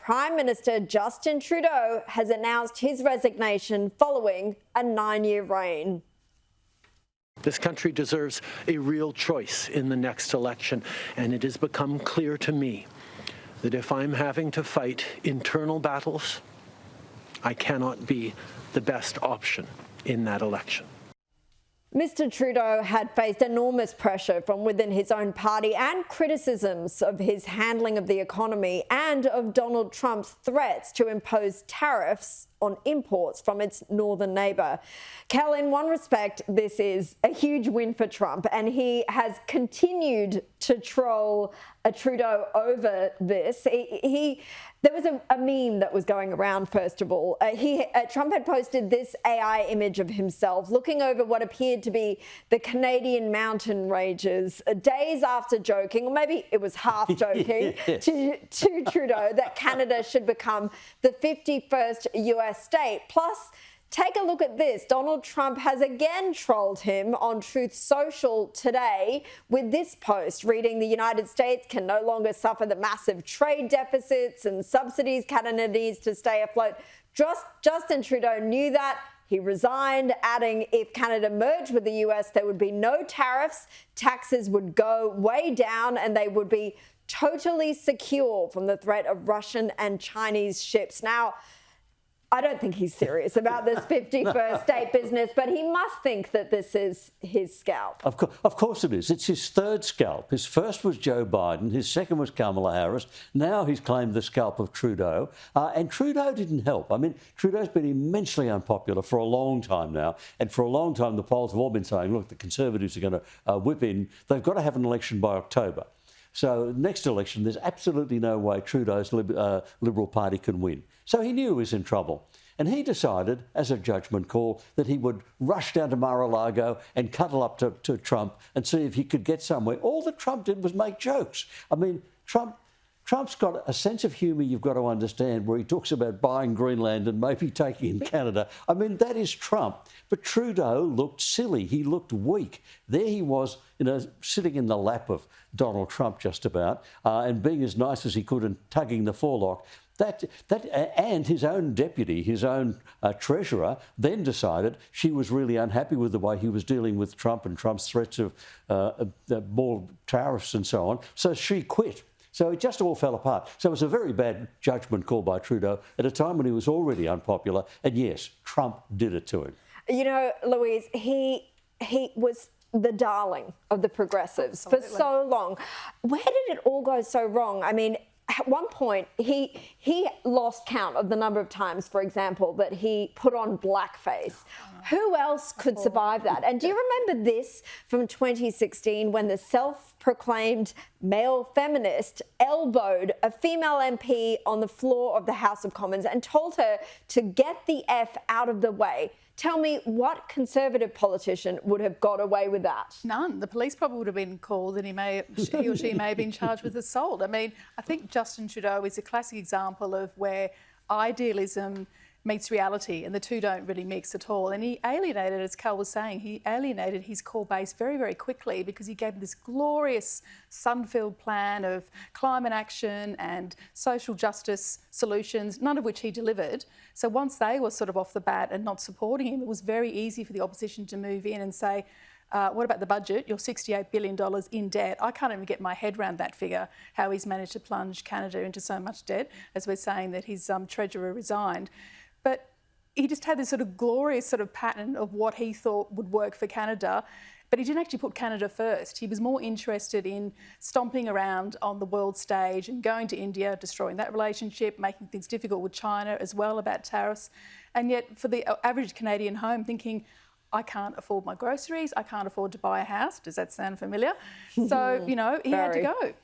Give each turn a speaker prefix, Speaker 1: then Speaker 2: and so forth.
Speaker 1: Prime Minister Justin Trudeau has announced his resignation following a 9-year reign.
Speaker 2: This country deserves a real choice in the next election, and it has become clear to me that if I'm having to fight internal battles, I cannot be the best option in that election.
Speaker 1: Mr. Trudeau had faced enormous pressure from within his own party and criticisms of his handling of the economy and of Donald Trump's threats to impose tariffs on imports from its northern neighbour. Kel, in one respect, this is a huge win for Trump, and he has continued to troll Trudeau over this. There was a meme that was going around, first of all. Trump had posted this AI image of himself looking over what appeared to be the Canadian mountain ranges days after joking, or maybe it was half joking,
Speaker 3: Yes.
Speaker 1: to Trudeau that Canada should become the 51st US state. Plus, take a look at this. Donald Trump has again trolled him on Truth Social today with this post reading, "The United States can no longer suffer the massive trade deficits and subsidies Canada needs to stay afloat." Justin Trudeau knew that. He resigned, adding if Canada merged with the US, there would be no tariffs, taxes would go way down, and they would be totally secure from the threat of Russian and Chinese ships. Now, I don't think he's serious about this 51st state business, but he must think that this is his scalp.
Speaker 3: Of course it is. It's his third scalp. His first was Joe Biden. His second was Kamala Harris. Now he's claimed the scalp of Trudeau. And Trudeau didn't help. I mean, Trudeau's been immensely unpopular for a long time now. And for a long time, the polls have all been saying, look, the Conservatives are going to whip in. They've got to have an election by October. So next election, there's absolutely no way Trudeau's Liberal Party can win. So he knew he was in trouble. And he decided, as a judgment call, that he would rush down to Mar-a-Lago and cuddle up to Trump and see if he could get somewhere. All that Trump did was make jokes. I mean, Trump's got a sense of humour you've got to understand, where he talks about buying Greenland and maybe taking in Canada. I mean, that is Trump. But Trudeau looked silly. He looked weak. There he was, sitting in the lap of Donald Trump just about, and being as nice as he could and tugging the forelock. And his own deputy, his own treasurer, then decided she was really unhappy with the way he was dealing with Trump and Trump's threats of more tariffs and so on. So she quit. So it just all fell apart. So it was a very bad judgment call by Trudeau at a time when he was already unpopular. And yes, Trump did it to him.
Speaker 1: You know, Louise, he was the darling of the progressives for so long. Where did it all go so wrong? I mean, at one point, he lost count of the number of times, for example, that he put on blackface. Who else could survive that? And do you remember this from 2016 when the self-proclaimed male feminist elbowed a female MP on the floor of the House of Commons and told her to get the F out of the way? Tell me, what Conservative politician would have got away with that?
Speaker 4: None. The police probably would have been called and he or she may have been charged with assault. I mean, I think Justin Trudeau is a classic example of where idealism meets reality and the two don't really mix at all. And he alienated, as Cal was saying, he alienated his core base very, very quickly because he gave this glorious sun-filled plan of climate action and social justice solutions, none of which he delivered. So once they were sort of off the bat and not supporting him, it was very easy for the opposition to move in and say, what about the budget? You're $68 billion in debt. I can't even get my head around that figure, how he's managed to plunge Canada into so much debt, as we're saying that his treasurer resigned. But he just had this sort of glorious sort of pattern of what he thought would work for Canada, but he didn't actually put Canada first. He was more interested in stomping around on the world stage and going to India, destroying that relationship, making things difficult with China as well about tariffs. And yet for the average Canadian home thinking, I can't afford my groceries, I can't afford to buy a house. Does that sound familiar? So, he had to go.